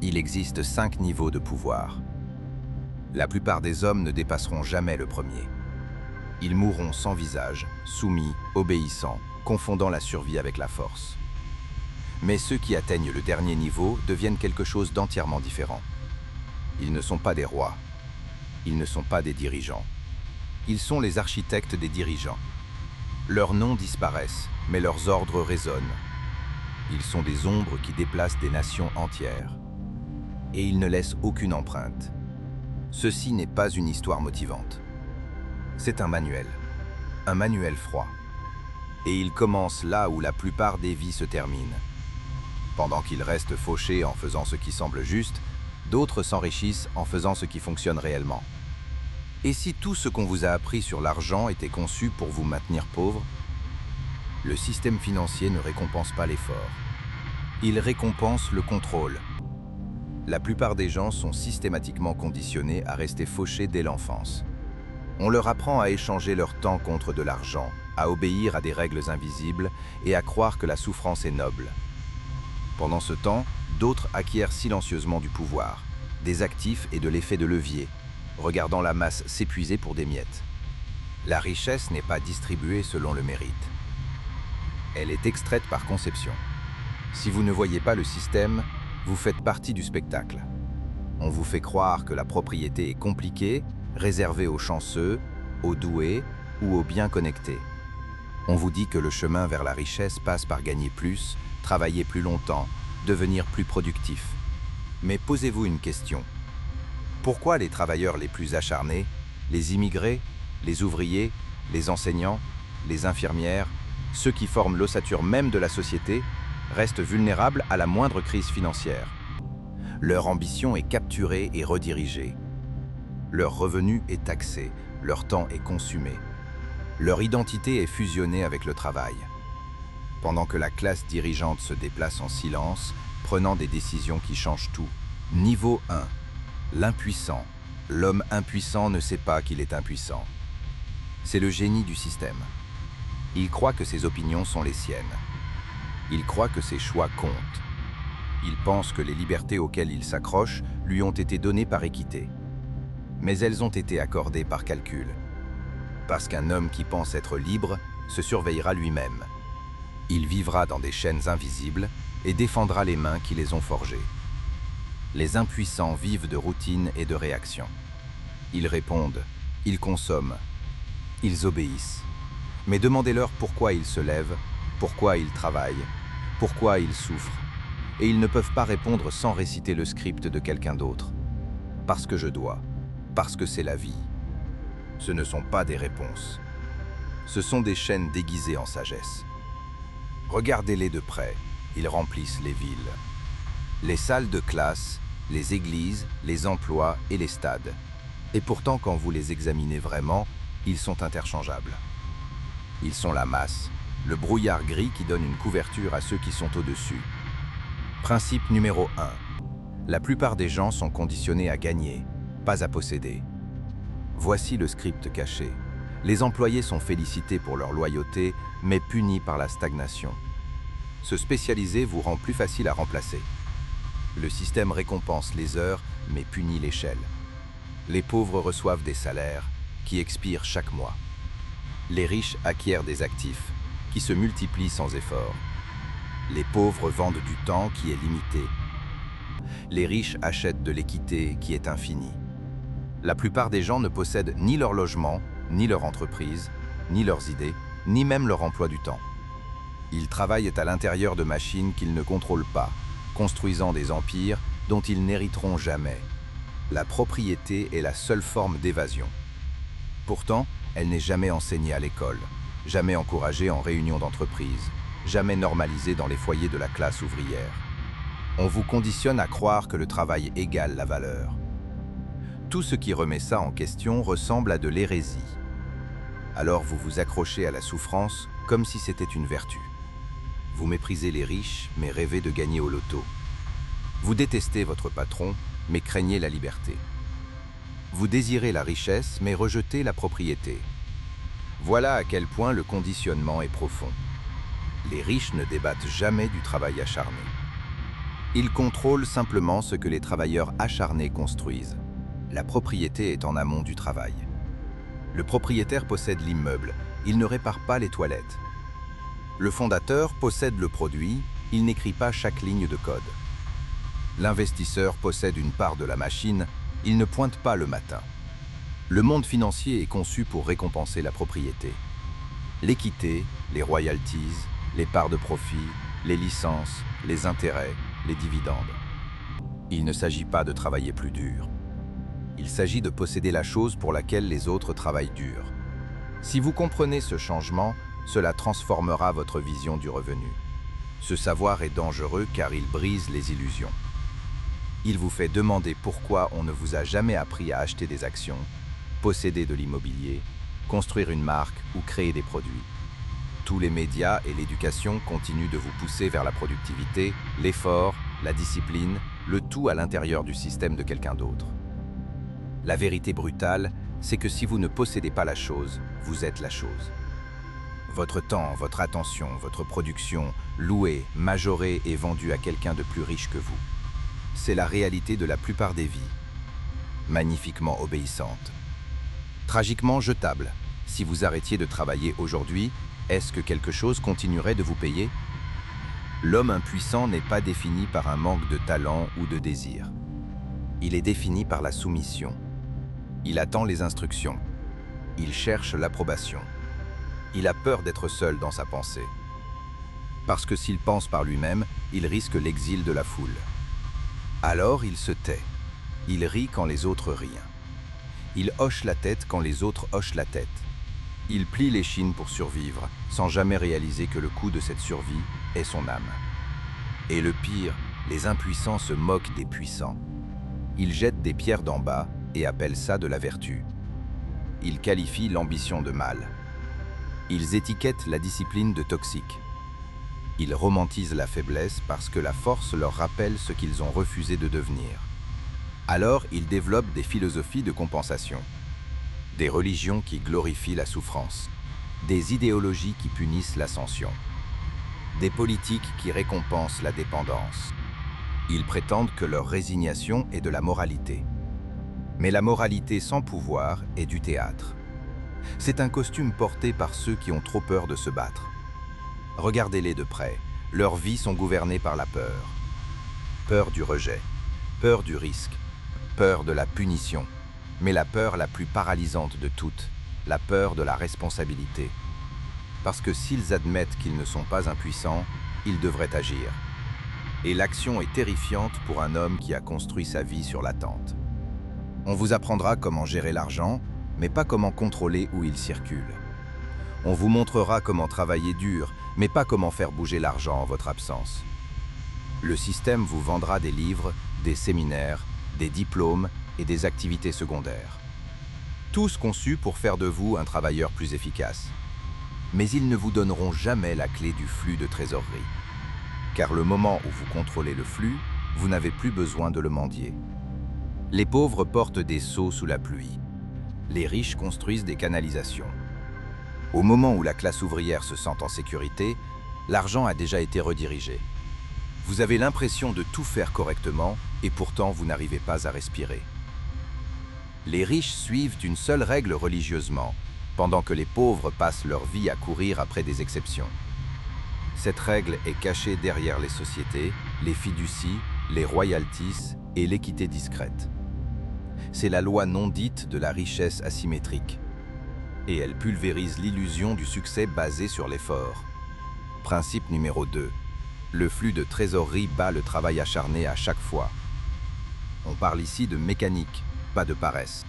Il existe 5 niveaux de pouvoir. La plupart des hommes ne dépasseront jamais le premier. Ils mourront sans visage, soumis, obéissants, confondant la survie avec la force. Mais ceux qui atteignent le dernier niveau deviennent quelque chose d'entièrement différent. Ils ne sont pas des rois. Ils ne sont pas des dirigeants. Ils sont les architectes des dirigeants. Leurs noms disparaissent, mais leurs ordres résonnent. Ils sont des ombres qui déplacent des nations entières. Et ils ne laissent aucune empreinte. Ceci n'est pas une histoire motivante. C'est un manuel froid. Et il commence là où la plupart des vies se terminent. Pendant qu'ils restent fauchés en faisant ce qui semble juste, d'autres s'enrichissent en faisant ce qui fonctionne réellement. Et si tout ce qu'on vous a appris sur l'argent était conçu pour vous maintenir pauvre? Le système financier ne récompense pas l'effort. Il récompense le contrôle. La plupart des gens sont systématiquement conditionnés à rester fauchés dès l'enfance. On leur apprend à échanger leur temps contre de l'argent, à obéir à des règles invisibles et à croire que la souffrance est noble. Pendant ce temps, d'autres acquièrent silencieusement du pouvoir, des actifs et de l'effet de levier, regardant la masse s'épuiser pour des miettes. La richesse n'est pas distribuée selon le mérite. Elle est extraite par conception. Si vous ne voyez pas le système, vous faites partie du spectacle. On vous fait croire que la propriété est compliquée, réservée aux chanceux, aux doués ou aux bien connectés. On vous dit que le chemin vers la richesse passe par gagner plus, travailler plus longtemps, devenir plus productif. Mais posez-vous une question. Pourquoi les travailleurs les plus acharnés, les immigrés, les ouvriers, les enseignants, les infirmières, ceux qui forment l'ossature même de la société, restent vulnérables à la moindre crise financière? Leur ambition est capturée et redirigée. Leur revenu est taxé, leur temps est consumé. Leur identité est fusionnée avec le travail. Pendant que la classe dirigeante se déplace en silence, prenant des décisions qui changent tout. Niveau 1. L'impuissant. L'homme impuissant ne sait pas qu'il est impuissant. C'est le génie du système. Il croit que ses opinions sont les siennes. Il croit que ses choix comptent. Il pense que les libertés auxquelles il s'accroche lui ont été données par équité. Mais elles ont été accordées par calcul. Parce qu'un homme qui pense être libre se surveillera lui-même. Il vivra dans des chaînes invisibles et défendra les mains qui les ont forgées. Les impuissants vivent de routine et de réaction. Ils répondent, ils consomment, ils obéissent. Mais demandez-leur pourquoi ils se lèvent, pourquoi ils travaillent, pourquoi ils souffrent. Et ils ne peuvent pas répondre sans réciter le script de quelqu'un d'autre. Parce que je dois, parce que c'est la vie. Ce ne sont pas des réponses. Ce sont des chaînes déguisées en sagesse. Regardez-les de près, ils remplissent les villes. Les salles de classe, les églises, les emplois et les stades. Et pourtant, quand vous les examinez vraiment, ils sont interchangeables. Ils sont la masse, le brouillard gris qui donne une couverture à ceux qui sont au-dessus. Principe numéro 1. La plupart des gens sont conditionnés à gagner, pas à posséder. Voici le script caché. Les employés sont félicités pour leur loyauté, mais punis par la stagnation. Se spécialiser vous rend plus facile à remplacer. Le système récompense les heures, mais punit l'échelle. Les pauvres reçoivent des salaires qui expirent chaque mois. Les riches acquièrent des actifs qui se multiplient sans effort. Les pauvres vendent du temps qui est limité. Les riches achètent de l'équité qui est infinie. La plupart des gens ne possèdent ni leur logement, ni leur entreprise, ni leurs idées, ni même leur emploi du temps. Ils travaillent à l'intérieur de machines qu'ils ne contrôlent pas, construisant des empires dont ils n'hériteront jamais. La propriété est la seule forme d'évasion. Pourtant, elle n'est jamais enseignée à l'école, jamais encouragée en réunion d'entreprise, jamais normalisée dans les foyers de la classe ouvrière. On vous conditionne à croire que le travail égale la valeur. Tout ce qui remet ça en question ressemble à de l'hérésie. Alors vous vous accrochez à la souffrance comme si c'était une vertu. Vous méprisez les riches, mais rêvez de gagner au loto. Vous détestez votre patron, mais craignez la liberté. Vous désirez la richesse, mais rejetez la propriété. Voilà à quel point le conditionnement est profond. Les riches ne débattent jamais du travail acharné. Il contrôle simplement ce que les travailleurs acharnés construisent. La propriété est en amont du travail. Le propriétaire possède l'immeuble, il ne répare pas les toilettes. Le fondateur possède le produit, il n'écrit pas chaque ligne de code. L'investisseur possède une part de la machine, il ne pointe pas le matin. Le monde financier est conçu pour récompenser la propriété. L'équité, les royalties, les parts de profit, les licences, les intérêts, les dividendes. Il ne s'agit pas de travailler plus dur. Il s'agit de posséder la chose pour laquelle les autres travaillent dur. Si vous comprenez ce changement, cela transformera votre vision du revenu. Ce savoir est dangereux car il brise les illusions. Il vous fait demander pourquoi on ne vous a jamais appris à acheter des actions, posséder de l'immobilier, construire une marque ou créer des produits. Tous les médias et l'éducation continuent de vous pousser vers la productivité, l'effort, la discipline, le tout à l'intérieur du système de quelqu'un d'autre. La vérité brutale, c'est que si vous ne possédez pas la chose, vous êtes la chose. Votre temps, votre attention, votre production, louée, majorée et vendue à quelqu'un de plus riche que vous. C'est la réalité de la plupart des vies, magnifiquement obéissante. Tragiquement jetable, si vous arrêtiez de travailler aujourd'hui, est-ce que quelque chose continuerait de vous payer? L'homme impuissant n'est pas défini par un manque de talent ou de désir. Il est défini par la soumission. Il attend les instructions. Il cherche l'approbation. Il a peur d'être seul dans sa pensée. Parce que s'il pense par lui-même, il risque l'exil de la foule. Alors il se tait. Il rit quand les autres rient. Il hoche la tête quand les autres hochent la tête. Il plie l'échine pour survivre, sans jamais réaliser que le coût de cette survie est son âme. Et le pire, les impuissants se moquent des puissants. Ils jettent des pierres d'en bas et appellent ça de la vertu. Ils qualifient l'ambition de mal. Ils étiquettent la discipline de toxique. Ils romantisent la faiblesse parce que la force leur rappelle ce qu'ils ont refusé de devenir. Alors ils développent des philosophies de compensation, des religions qui glorifient la souffrance, des idéologies qui punissent l'ascension, des politiques qui récompensent la dépendance. Ils prétendent que leur résignation est de la moralité. Mais la moralité sans pouvoir est du théâtre. C'est un costume porté par ceux qui ont trop peur de se battre. Regardez-les de près, leurs vies sont gouvernées par la peur. Peur du rejet, peur du risque, peur de la punition, mais la peur la plus paralysante de toutes, la peur de la responsabilité. Parce que s'ils admettent qu'ils ne sont pas impuissants, ils devraient agir. Et l'action est terrifiante pour un homme qui a construit sa vie sur l'attente. On vous apprendra comment gérer l'argent, mais pas comment contrôler où il circule. On vous montrera comment travailler dur, mais pas comment faire bouger l'argent en votre absence. Le système vous vendra des livres, des séminaires, des diplômes et des activités secondaires. Tous conçus pour faire de vous un travailleur plus efficace. Mais ils ne vous donneront jamais la clé du flux de trésorerie. Car le moment où vous contrôlez le flux, vous n'avez plus besoin de le mendier. Les pauvres portent des seaux sous la pluie. Les riches construisent des canalisations. Au moment où la classe ouvrière se sent en sécurité, l'argent a déjà été redirigé. Vous avez l'impression de tout faire correctement et pourtant vous n'arrivez pas à respirer. Les riches suivent une seule règle religieusement, pendant que les pauvres passent leur vie à courir après des exceptions. Cette règle est cachée derrière les sociétés, les fiducies, les royalties et l'équité discrète. C'est la loi non dite de la richesse asymétrique. Et elle pulvérise l'illusion du succès basé sur l'effort. Principe numéro 2. Le flux de trésorerie bat le travail acharné à chaque fois. On parle ici de mécanique, pas de paresse.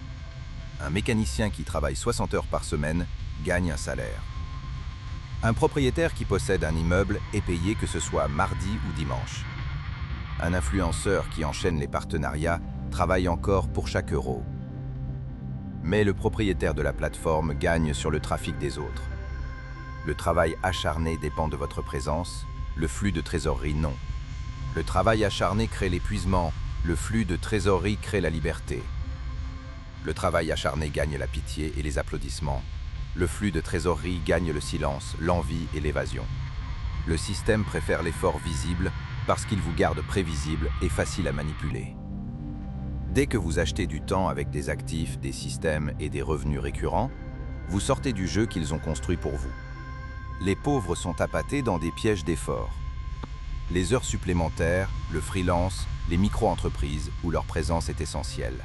Un mécanicien qui travaille 60 heures par semaine gagne un salaire. Un propriétaire qui possède un immeuble est payé que ce soit mardi ou dimanche. Un influenceur qui enchaîne les partenariats travaille encore pour chaque euro. Mais le propriétaire de la plateforme gagne sur le trafic des autres. Le travail acharné dépend de votre présence, le flux de trésorerie non. Le travail acharné crée l'épuisement, le flux de trésorerie crée la liberté. Le travail acharné gagne la pitié et les applaudissements. Le flux de trésorerie gagne le silence, l'envie et l'évasion. Le système préfère l'effort visible, parce qu'ils vous gardent prévisible et facile à manipuler. Dès que vous achetez du temps avec des actifs, des systèmes et des revenus récurrents, vous sortez du jeu qu'ils ont construit pour vous. Les pauvres sont appâtés dans des pièges d'effort. Les heures supplémentaires, le freelance, les micro-entreprises où leur présence est essentielle.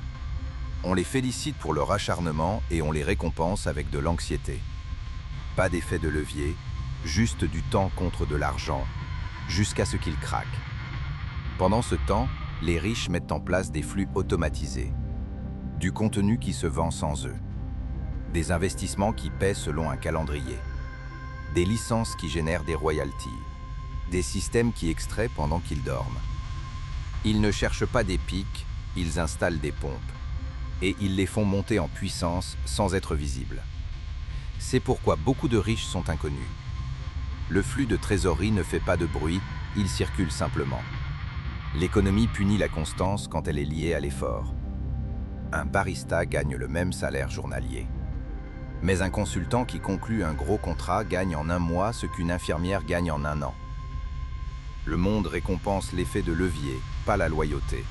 On les félicite pour leur acharnement et on les récompense avec de l'anxiété. Pas d'effet de levier, juste du temps contre de l'argent, jusqu'à ce qu'ils craquent. Pendant ce temps, les riches mettent en place des flux automatisés, du contenu qui se vend sans eux, des investissements qui paient selon un calendrier, des licences qui génèrent des royalties, des systèmes qui extraient pendant qu'ils dorment. Ils ne cherchent pas des pics, ils installent des pompes, et ils les font monter en puissance sans être visibles. C'est pourquoi beaucoup de riches sont inconnus. Le flux de trésorerie ne fait pas de bruit, il circule simplement. L'économie punit la constance quand elle est liée à l'effort. Un barista gagne le même salaire journalier. Mais un consultant qui conclut un gros contrat gagne en un mois ce qu'une infirmière gagne en un an. Le monde récompense l'effet de levier, pas la loyauté.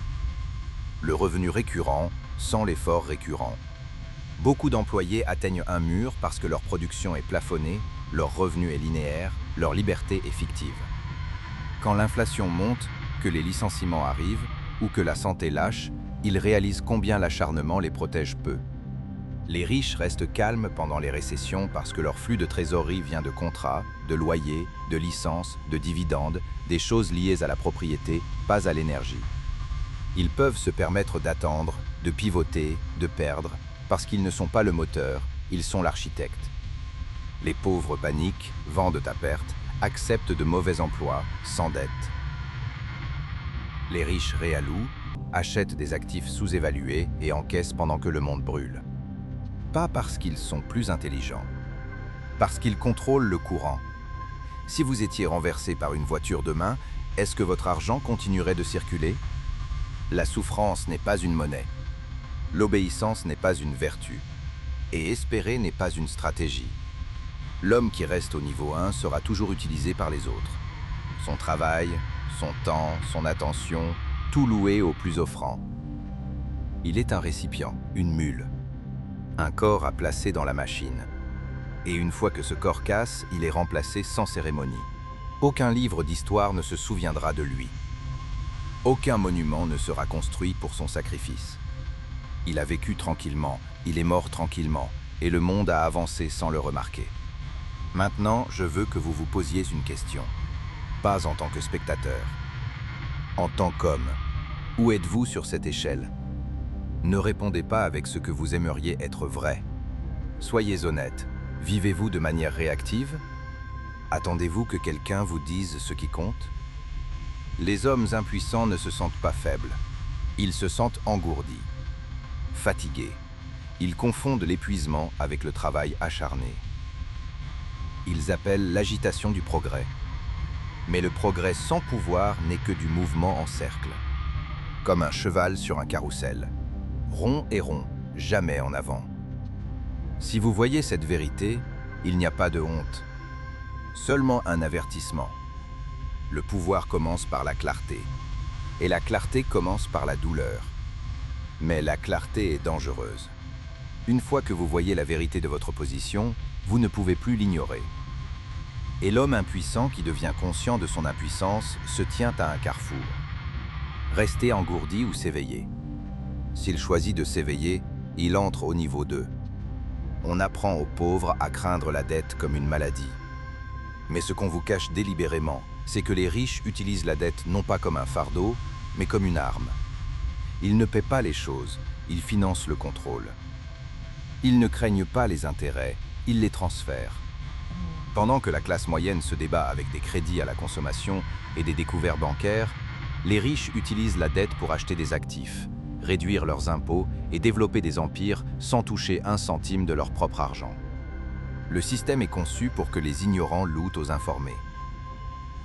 Le revenu récurrent sans l'effort récurrent. Beaucoup d'employés atteignent un mur parce que leur production est plafonnée, leur revenu est linéaire, leur liberté est fictive. Quand l'inflation monte, que les licenciements arrivent ou que la santé lâche, ils réalisent combien l'acharnement les protège peu. Les riches restent calmes pendant les récessions parce que leur flux de trésorerie vient de contrats, de loyers, de licences, de dividendes, des choses liées à la propriété, pas à l'énergie. Ils peuvent se permettre d'attendre, de pivoter, de perdre, parce qu'ils ne sont pas le moteur, ils sont l'architecte. Les pauvres paniquent, vendent à perte, acceptent de mauvais emplois, s'endettent. Les riches réallouent, achètent des actifs sous-évalués et encaissent pendant que le monde brûle. Pas parce qu'ils sont plus intelligents, parce qu'ils contrôlent le courant. Si vous étiez renversé par une voiture demain, est-ce que votre argent continuerait de circuler? La souffrance n'est pas une monnaie. L'obéissance n'est pas une vertu. Et espérer n'est pas une stratégie. L'homme qui reste au niveau 1 sera toujours utilisé par les autres. Son travail, son temps, son attention, tout loué au plus offrant. Il est un récipient, une mule. Un corps à placer dans la machine. Et une fois que ce corps casse, il est remplacé sans cérémonie. Aucun livre d'histoire ne se souviendra de lui. Aucun monument ne sera construit pour son sacrifice. Il a vécu tranquillement, il est mort tranquillement, et le monde a avancé sans le remarquer. Maintenant, je veux que vous vous posiez une question. Pas en tant que spectateur. En tant qu'homme. Où êtes-vous sur cette échelle? Ne répondez pas avec ce que vous aimeriez être vrai. Soyez honnête. Vivez-vous de manière réactive? Attendez-vous que quelqu'un vous dise ce qui compte? Les hommes impuissants ne se sentent pas faibles. Ils se sentent engourdis, fatigués. Ils confondent l'épuisement avec le travail acharné. Ils appellent l'agitation du progrès. Mais le progrès sans pouvoir n'est que du mouvement en cercle. Comme un cheval sur un carrousel. Rond et rond, jamais en avant. Si vous voyez cette vérité, il n'y a pas de honte. Seulement un avertissement. Le pouvoir commence par la clarté. Et la clarté commence par la douleur. Mais la clarté est dangereuse. Une fois que vous voyez la vérité de votre position, vous ne pouvez plus l'ignorer. Et l'homme impuissant qui devient conscient de son impuissance se tient à un carrefour. Rester engourdi ou s'éveiller. S'il choisit de s'éveiller, il entre au niveau 2. On apprend aux pauvres à craindre la dette comme une maladie. Mais ce qu'on vous cache délibérément, c'est que les riches utilisent la dette non pas comme un fardeau, mais comme une arme. Ils ne paient pas les choses, ils financent le contrôle. Ils ne craignent pas les intérêts, ils les transfèrent. Pendant que la classe moyenne se débat avec des crédits à la consommation et des découvertes bancaires, les riches utilisent la dette pour acheter des actifs, réduire leurs impôts et développer des empires sans toucher un centime de leur propre argent. Le système est conçu pour que les ignorants louent aux informés.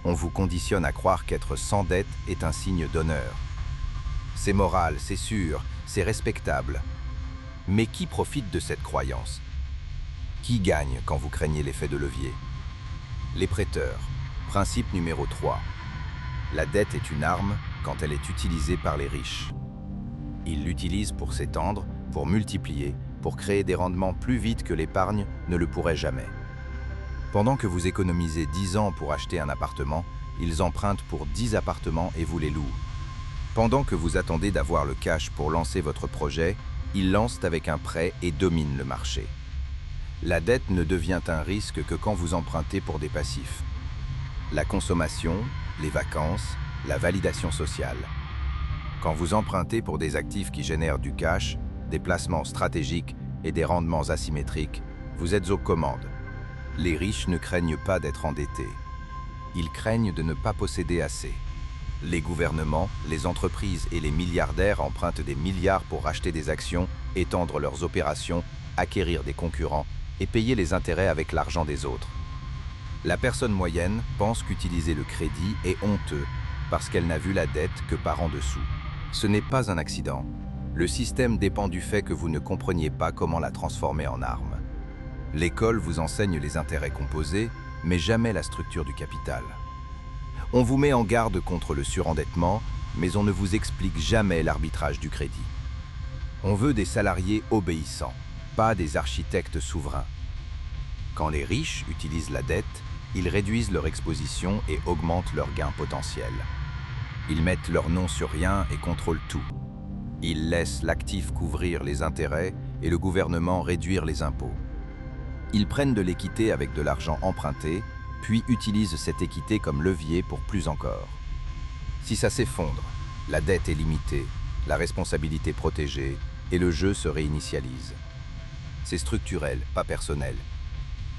On vous conditionne à croire qu'être sans dette est un signe d'honneur. C'est moral, c'est sûr, c'est respectable. Mais qui profite de cette croyance? Qui gagne quand vous craignez l'effet de levier? Les prêteurs. Principe numéro 3. La dette est une arme quand elle est utilisée par les riches. Ils l'utilisent pour s'étendre, pour multiplier, pour créer des rendements plus vite que l'épargne ne le pourrait jamais. Pendant que vous économisez 10 ans pour acheter un appartement, ils empruntent pour 10 appartements et vous les louent. Pendant que vous attendez d'avoir le cash pour lancer votre projet, ils lancent avec un prêt et dominent le marché. La dette ne devient un risque que quand vous empruntez pour des passifs. La consommation, les vacances, la validation sociale. Quand vous empruntez pour des actifs qui génèrent du cash, des placements stratégiques et des rendements asymétriques, vous êtes aux commandes. Les riches ne craignent pas d'être endettés. Ils craignent de ne pas posséder assez. Les gouvernements, les entreprises et les milliardaires empruntent des milliards pour racheter des actions, étendre leurs opérations, acquérir des concurrents et payer les intérêts avec l'argent des autres. La personne moyenne pense qu'utiliser le crédit est honteux parce qu'elle n'a vu la dette que par en dessous. Ce n'est pas un accident. Le système dépend du fait que vous ne compreniez pas comment la transformer en arme. L'école vous enseigne les intérêts composés, mais jamais la structure du capital. On vous met en garde contre le surendettement, mais on ne vous explique jamais l'arbitrage du crédit. On veut des salariés obéissants, pas des architectes souverains. Quand les riches utilisent la dette, ils réduisent leur exposition et augmentent leurs gains potentiels. Ils mettent leur nom sur rien et contrôlent tout. Ils laissent l'actif couvrir les intérêts et le gouvernement réduire les impôts. Ils prennent de l'équité avec de l'argent emprunté, puis utilisent cette équité comme levier pour plus encore. Si ça s'effondre, la dette est limitée, la responsabilité protégée et le jeu se réinitialise. C'est structurel, pas personnel.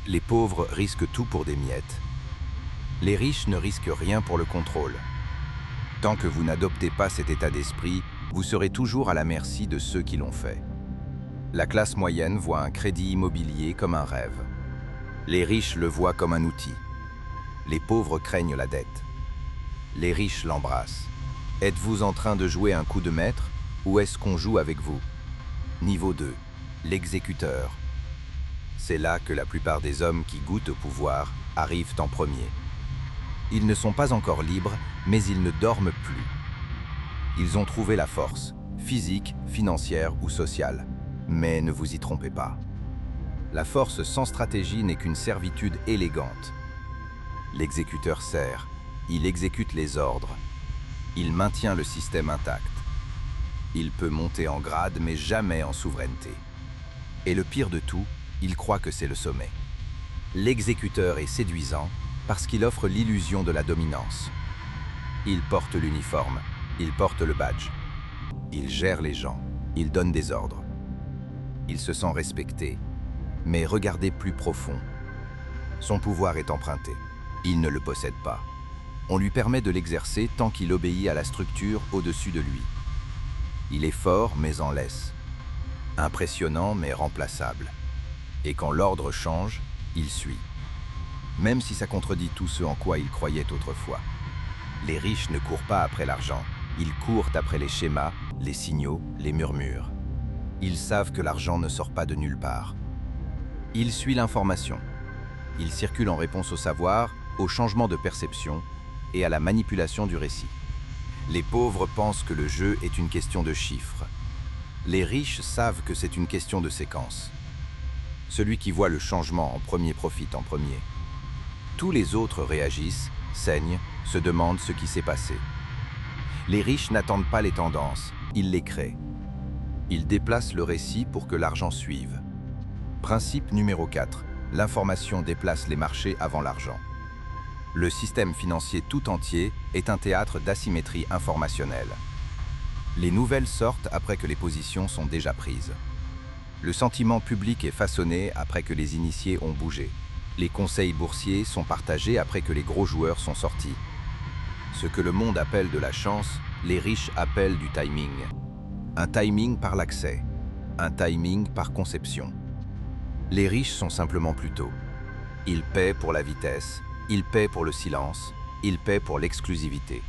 Les pauvres risquent tout pour des miettes. Les riches ne risquent rien pour le contrôle. Tant que vous n'adoptez pas cet état d'esprit, vous serez toujours à la merci de ceux qui l'ont fait. La classe moyenne voit un crédit immobilier comme un rêve. Les riches le voient comme un outil. Les pauvres craignent la dette. Les riches l'embrassent. Êtes-vous en train de jouer un coup de maître ou est-ce qu'on joue avec vous? Niveau 2. L'exécuteur. C'est là que la plupart des hommes qui goûtent au pouvoir arrivent en premier. Ils ne sont pas encore libres, mais ils ne dorment plus. Ils ont trouvé la force, physique, financière ou sociale. Mais ne vous y trompez pas. La force sans stratégie n'est qu'une servitude élégante. L'exécuteur sert, il exécute les ordres. Il maintient le système intact. Il peut monter en grade, mais jamais en souveraineté. Et le pire de tout, il croit que c'est le sommet. L'exécuteur est séduisant parce qu'il offre l'illusion de la dominance. Il porte l'uniforme, il porte le badge. Il gère les gens, il donne des ordres. Il se sent respecté, mais regardez plus profond. Son pouvoir est emprunté. Il ne le possède pas. On lui permet de l'exercer tant qu'il obéit à la structure au-dessus de lui. Il est fort mais en laisse. Impressionnant mais remplaçable. Et quand l'ordre change, il suit. Même si ça contredit tout ce en quoi il croyait autrefois. Les riches ne courent pas après l'argent. Ils courent après les schémas, les signaux, les murmures. Ils savent que l'argent ne sort pas de nulle part. Il suit l'information. Il circule en réponse au savoir, au changement de perception et à la manipulation du récit. Les pauvres pensent que le jeu est une question de chiffres. Les riches savent que c'est une question de séquence. Celui qui voit le changement en premier profite en premier. Tous les autres réagissent, saignent, se demandent ce qui s'est passé. Les riches n'attendent pas les tendances, ils les créent. Ils déplacent le récit pour que l'argent suive. Principe numéro 4. L'information déplace les marchés avant l'argent. Le système financier tout entier est un théâtre d'asymétrie informationnelle. Les nouvelles sortent après que les positions sont déjà prises. Le sentiment public est façonné après que les initiés ont bougé. Les conseils boursiers sont partagés après que les gros joueurs sont sortis. Ce que le monde appelle de la chance, les riches appellent du timing. Un timing par l'accès, un timing par conception. Les riches sont simplement plus tôt. Ils paient pour la vitesse, ils paient pour le silence, ils paient pour l'exclusivité.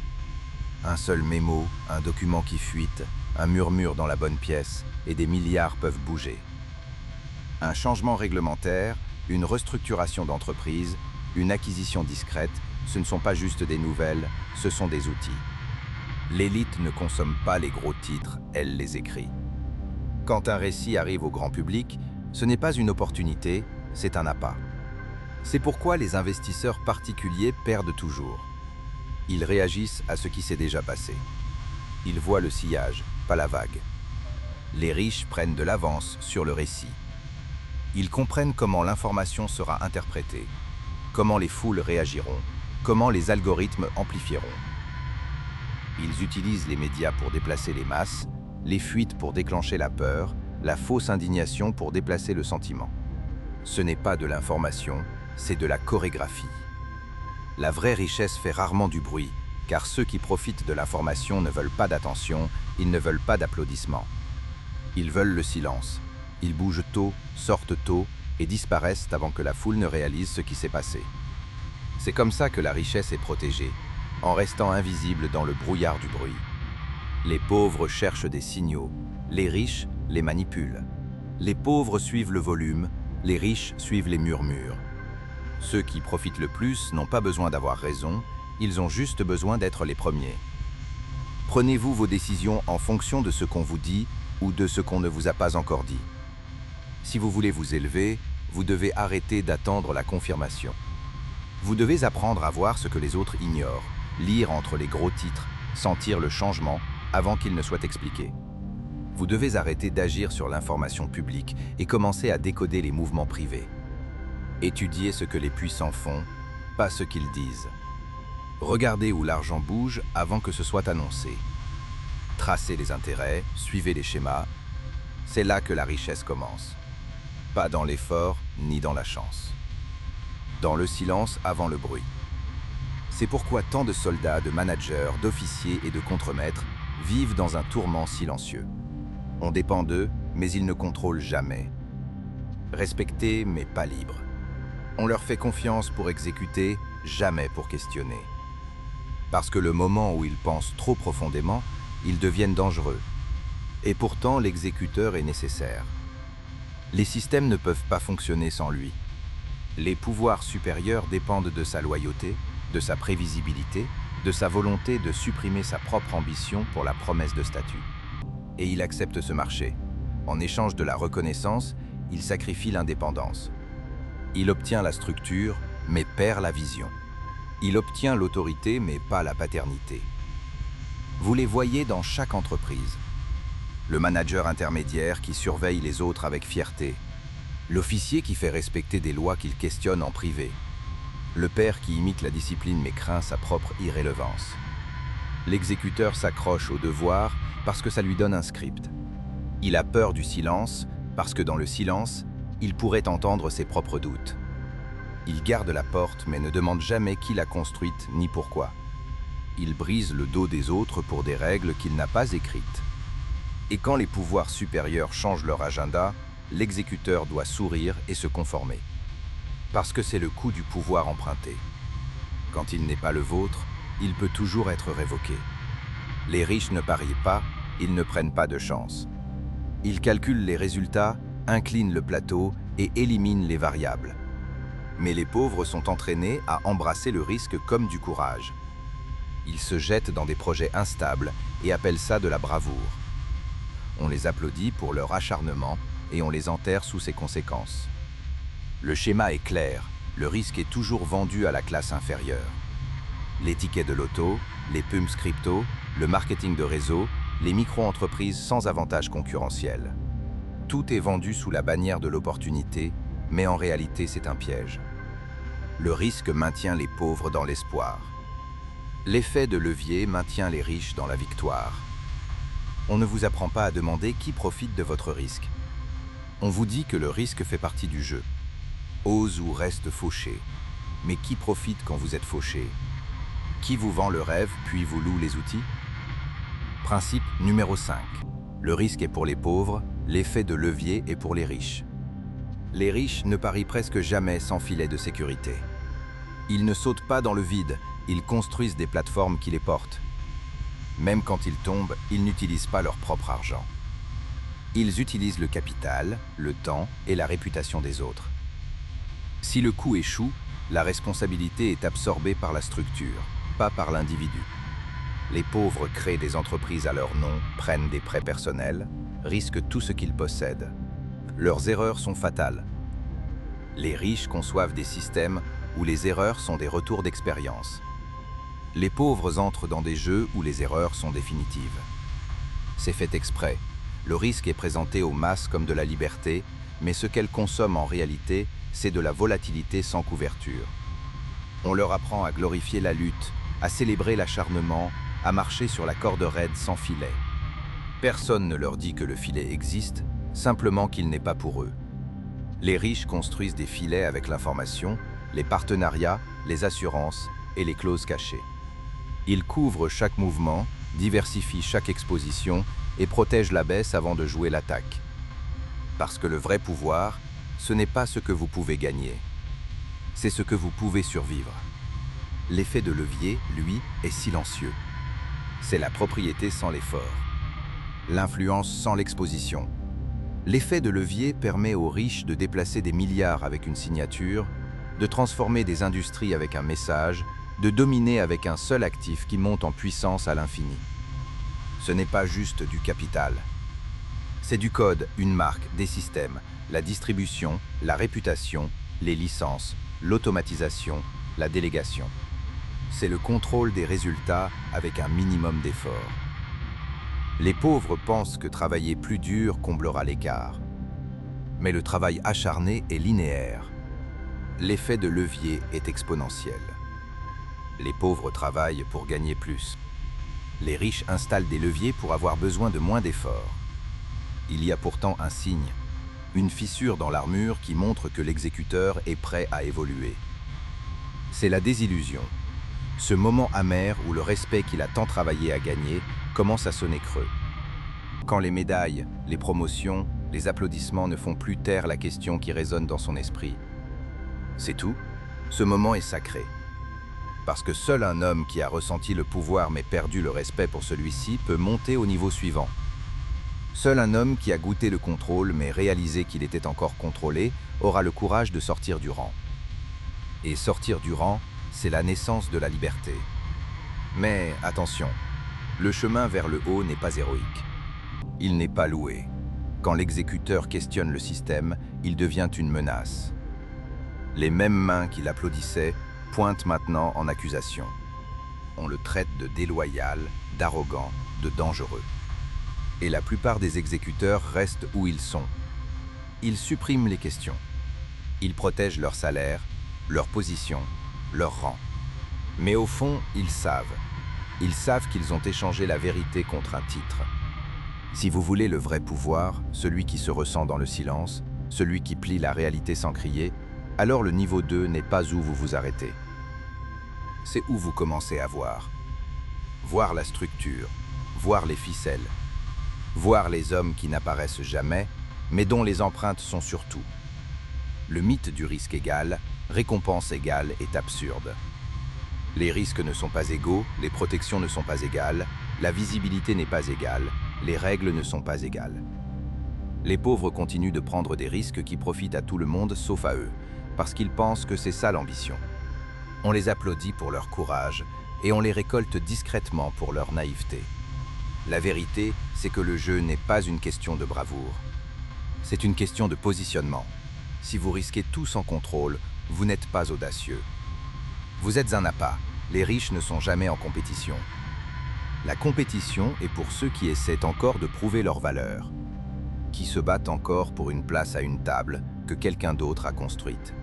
Un seul mémo, un document qui fuite, un murmure dans la bonne pièce, et des milliards peuvent bouger. Un changement réglementaire, une restructuration d'entreprise, une acquisition discrète, ce ne sont pas juste des nouvelles, ce sont des outils. L'élite ne consomme pas les gros titres, elle les écrit. Quand un récit arrive au grand public, ce n'est pas une opportunité, c'est un appât. C'est pourquoi les investisseurs particuliers perdent toujours. Ils réagissent à ce qui s'est déjà passé. Ils voient le sillage, pas la vague. Les riches prennent de l'avance sur le récit. Ils comprennent comment l'information sera interprétée, comment les foules réagiront, comment les algorithmes amplifieront. Ils utilisent les médias pour déplacer les masses, les fuites pour déclencher la peur, la fausse indignation pour déplacer le sentiment. Ce n'est pas de l'information, c'est de la chorégraphie. La vraie richesse fait rarement du bruit, car ceux qui profitent de l'information ne veulent pas d'attention, ils ne veulent pas d'applaudissements. Ils veulent le silence. Ils bougent tôt, sortent tôt et disparaissent avant que la foule ne réalise ce qui s'est passé. C'est comme ça que la richesse est protégée, en restant invisible dans le brouillard du bruit. Les pauvres cherchent des signaux, les riches les manipulent. Les pauvres suivent le volume, les riches suivent les murmures. Ceux qui profitent le plus n'ont pas besoin d'avoir raison, ils ont juste besoin d'être les premiers. Prenez-vous vos décisions en fonction de ce qu'on vous dit ou de ce qu'on ne vous a pas encore dit. Si vous voulez vous élever, vous devez arrêter d'attendre la confirmation. Vous devez apprendre à voir ce que les autres ignorent, lire entre les gros titres, sentir le changement avant qu'il ne soit expliqué. Vous devez arrêter d'agir sur l'information publique et commencer à décoder les mouvements privés. Étudiez ce que les puissants font, pas ce qu'ils disent. Regardez où l'argent bouge avant que ce soit annoncé. Tracez les intérêts, suivez les schémas. C'est là que la richesse commence. Pas dans l'effort, ni dans la chance. Dans le silence avant le bruit. C'est pourquoi tant de soldats, de managers, d'officiers et de contremaîtres vivent dans un tourment silencieux. On dépend d'eux, mais ils ne contrôlent jamais. Respectés, mais pas libres. On leur fait confiance pour exécuter, jamais pour questionner. Parce que le moment où ils pensent trop profondément, ils deviennent dangereux. Et pourtant, l'exécuteur est nécessaire. Les systèmes ne peuvent pas fonctionner sans lui. Les pouvoirs supérieurs dépendent de sa loyauté, de sa prévisibilité, de sa volonté de supprimer sa propre ambition pour la promesse de statut. Et il accepte ce marché. En échange de la reconnaissance, il sacrifie l'indépendance. Il obtient la structure, mais perd la vision. Il obtient l'autorité, mais pas la paternité. Vous les voyez dans chaque entreprise. Le manager intermédiaire qui surveille les autres avec fierté. L'officier qui fait respecter des lois qu'il questionne en privé. Le père qui imite la discipline mais craint sa propre irrélevance. L'exécuteur s'accroche au devoir parce que ça lui donne un script. Il a peur du silence parce que dans le silence, il pourrait entendre ses propres doutes. Il garde la porte mais ne demande jamais qui l'a construite ni pourquoi. Il brise le dos des autres pour des règles qu'il n'a pas écrites. Et quand les pouvoirs supérieurs changent leur agenda, l'exécuteur doit sourire et se conformer. Parce que c'est le coût du pouvoir emprunté. Quand il n'est pas le vôtre, il peut toujours être révoqué. Les riches ne parient pas, ils ne prennent pas de chance. Ils calculent les résultats, inclinent le plateau et éliminent les variables. Mais les pauvres sont entraînés à embrasser le risque comme du courage. Ils se jettent dans des projets instables et appellent ça de la bravoure. On les applaudit pour leur acharnement et on les enterre sous ses conséquences. Le schéma est clair, le risque est toujours vendu à la classe inférieure. Les tickets de loto, les pumps crypto, le marketing de réseau, les micro-entreprises sans avantage concurrentiel. Tout est vendu sous la bannière de l'opportunité, mais en réalité c'est un piège. Le risque maintient les pauvres dans l'espoir. L'effet de levier maintient les riches dans la victoire. On ne vous apprend pas à demander qui profite de votre risque. On vous dit que le risque fait partie du jeu. Ose ou reste fauché. Mais qui profite quand vous êtes fauché? Qui vous vend le rêve puis vous loue les outils? Principe numéro 5. Le risque est pour les pauvres, l'effet de levier est pour les riches. Les riches ne parient presque jamais sans filet de sécurité. Ils ne sautent pas dans le vide, ils construisent des plateformes qui les portent. Même quand ils tombent, ils n'utilisent pas leur propre argent. Ils utilisent le capital, le temps et la réputation des autres. Si le coup échoue, la responsabilité est absorbée par la structure, pas par l'individu. Les pauvres créent des entreprises à leur nom, prennent des prêts personnels, risquent tout ce qu'ils possèdent. Leurs erreurs sont fatales. Les riches conçoivent des systèmes où les erreurs sont des retours d'expérience. Les pauvres entrent dans des jeux où les erreurs sont définitives. C'est fait exprès. Le risque est présenté aux masses comme de la liberté, mais ce qu'elles consomment en réalité, c'est de la volatilité sans couverture. On leur apprend à glorifier la lutte, à célébrer l'acharnement, à marcher sur la corde raide sans filet. Personne ne leur dit que le filet existe, simplement qu'il n'est pas pour eux. Les riches construisent des filets avec l'information, les partenariats, les assurances et les clauses cachées. Ils couvrent chaque mouvement, diversifient chaque exposition et protègent la baisse avant de jouer l'attaque. Parce que le vrai pouvoir, ce n'est pas ce que vous pouvez gagner, c'est ce que vous pouvez survivre. L'effet de levier, lui, est silencieux. C'est la propriété sans l'effort. L'influence sans l'exposition. L'effet de levier permet aux riches de déplacer des milliards avec une signature, de transformer des industries avec un message, de dominer avec un seul actif qui monte en puissance à l'infini. Ce n'est pas juste du capital. C'est du code, une marque, des systèmes, la distribution, la réputation, les licences, l'automatisation, la délégation. C'est le contrôle des résultats avec un minimum d'effort. Les pauvres pensent que travailler plus dur comblera l'écart. Mais le travail acharné est linéaire. L'effet de levier est exponentiel. Les pauvres travaillent pour gagner plus. Les riches installent des leviers pour avoir besoin de moins d'efforts. Il y a pourtant un signe, une fissure dans l'armure qui montre que l'exécuteur est prêt à évoluer. C'est la désillusion. Ce moment amer où le respect qu'il a tant travaillé à gagner commence à sonner creux. Quand les médailles, les promotions, les applaudissements ne font plus taire la question qui résonne dans son esprit. C'est tout, ce moment est sacré. Parce que seul un homme qui a ressenti le pouvoir mais perdu le respect pour celui-ci peut monter au niveau suivant. Seul un homme qui a goûté le contrôle mais réalisé qu'il était encore contrôlé aura le courage de sortir du rang. Et sortir du rang, c'est la naissance de la liberté. Mais attention, le chemin vers le haut n'est pas héroïque. Il n'est pas loué. Quand l'exécuteur questionne le système, il devient une menace. Les mêmes mains qui l'applaudissaient pointent maintenant en accusation. On le traite de déloyal, d'arrogant, de dangereux. Et la plupart des exécuteurs restent où ils sont. Ils suppriment les questions. Ils protègent leur salaire, leur position, leur rang. Mais au fond, ils savent. Ils savent qu'ils ont échangé la vérité contre un titre. Si vous voulez le vrai pouvoir, celui qui se ressent dans le silence, celui qui plie la réalité sans crier, alors le niveau 2 n'est pas où vous vous arrêtez. C'est où vous commencez à voir. Voir la structure, voir les ficelles, voir les hommes qui n'apparaissent jamais, mais dont les empreintes sont sur tout. Le mythe du risque égal, récompense égale est absurde. Les risques ne sont pas égaux, les protections ne sont pas égales, la visibilité n'est pas égale, les règles ne sont pas égales. Les pauvres continuent de prendre des risques qui profitent à tout le monde sauf à eux, parce qu'ils pensent que c'est ça l'ambition. On les applaudit pour leur courage et on les récolte discrètement pour leur naïveté. La vérité, c'est que le jeu n'est pas une question de bravoure. C'est une question de positionnement. Si vous risquez tout sans contrôle, vous n'êtes pas audacieux. Vous êtes un appât. Les riches ne sont jamais en compétition. La compétition est pour ceux qui essaient encore de prouver leur valeur, qui se battent encore pour une place à une table que quelqu'un d'autre a construite.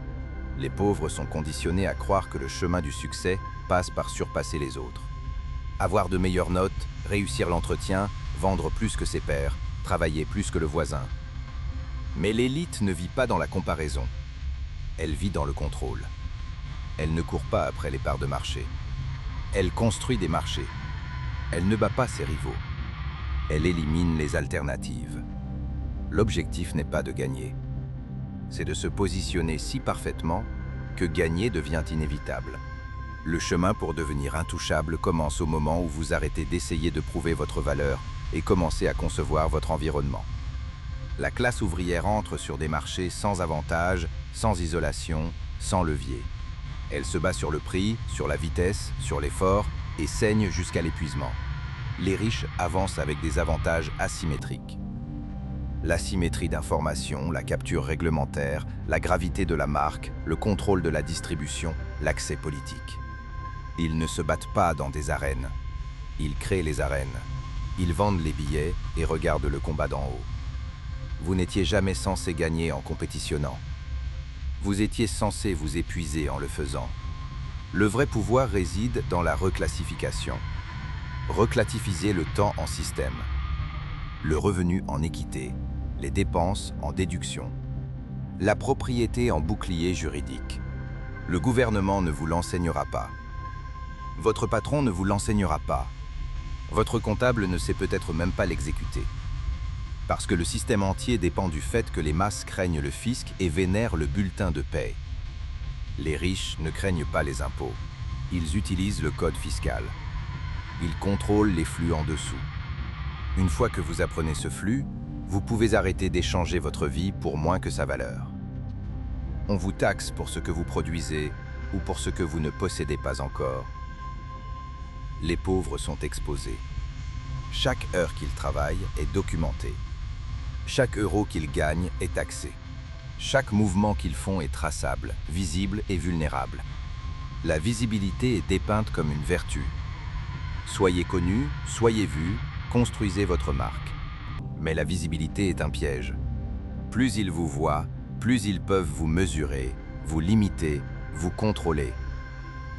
Les pauvres sont conditionnés à croire que le chemin du succès passe par surpasser les autres. Avoir de meilleures notes, réussir l'entretien, vendre plus que ses pairs, travailler plus que le voisin. Mais l'élite ne vit pas dans la comparaison. Elle vit dans le contrôle. Elle ne court pas après les parts de marché. Elle construit des marchés. Elle ne bat pas ses rivaux. Elle élimine les alternatives. L'objectif n'est pas de gagner. C'est de se positionner si parfaitement que gagner devient inévitable. Le chemin pour devenir intouchable commence au moment où vous arrêtez d'essayer de prouver votre valeur et commencez à concevoir votre environnement. La classe ouvrière entre sur des marchés sans avantage, sans isolation, sans levier. Elle se bat sur le prix, sur la vitesse, sur l'effort et saigne jusqu'à l'épuisement. Les riches avancent avec des avantages asymétriques. L'asymétrie d'information, la capture réglementaire, la gravité de la marque, le contrôle de la distribution, l'accès politique. Ils ne se battent pas dans des arènes. Ils créent les arènes. Ils vendent les billets et regardent le combat d'en haut. Vous n'étiez jamais censé gagner en compétitionnant. Vous étiez censé vous épuiser en le faisant. Le vrai pouvoir réside dans la reclassification. Reclassifier le temps en système, le revenu en équité, les dépenses en déduction, la propriété en bouclier juridique. Le gouvernement ne vous l'enseignera pas. Votre patron ne vous l'enseignera pas. Votre comptable ne sait peut-être même pas l'exécuter. Parce que le système entier dépend du fait que les masses craignent le fisc et vénèrent le bulletin de paie. Les riches ne craignent pas les impôts. Ils utilisent le code fiscal. Ils contrôlent les flux en dessous. Une fois que vous apprenez ce flux, vous pouvez arrêter d'échanger votre vie pour moins que sa valeur. On vous taxe pour ce que vous produisez ou pour ce que vous ne possédez pas encore. Les pauvres sont exposés. Chaque heure qu'ils travaillent est documentée. Chaque euro qu'ils gagnent est taxé. Chaque mouvement qu'ils font est traçable, visible et vulnérable. La visibilité est dépeinte comme une vertu. Soyez connus, soyez vus, construisez votre marque. Mais la visibilité est un piège. Plus ils vous voient, plus ils peuvent vous mesurer, vous limiter, vous contrôler.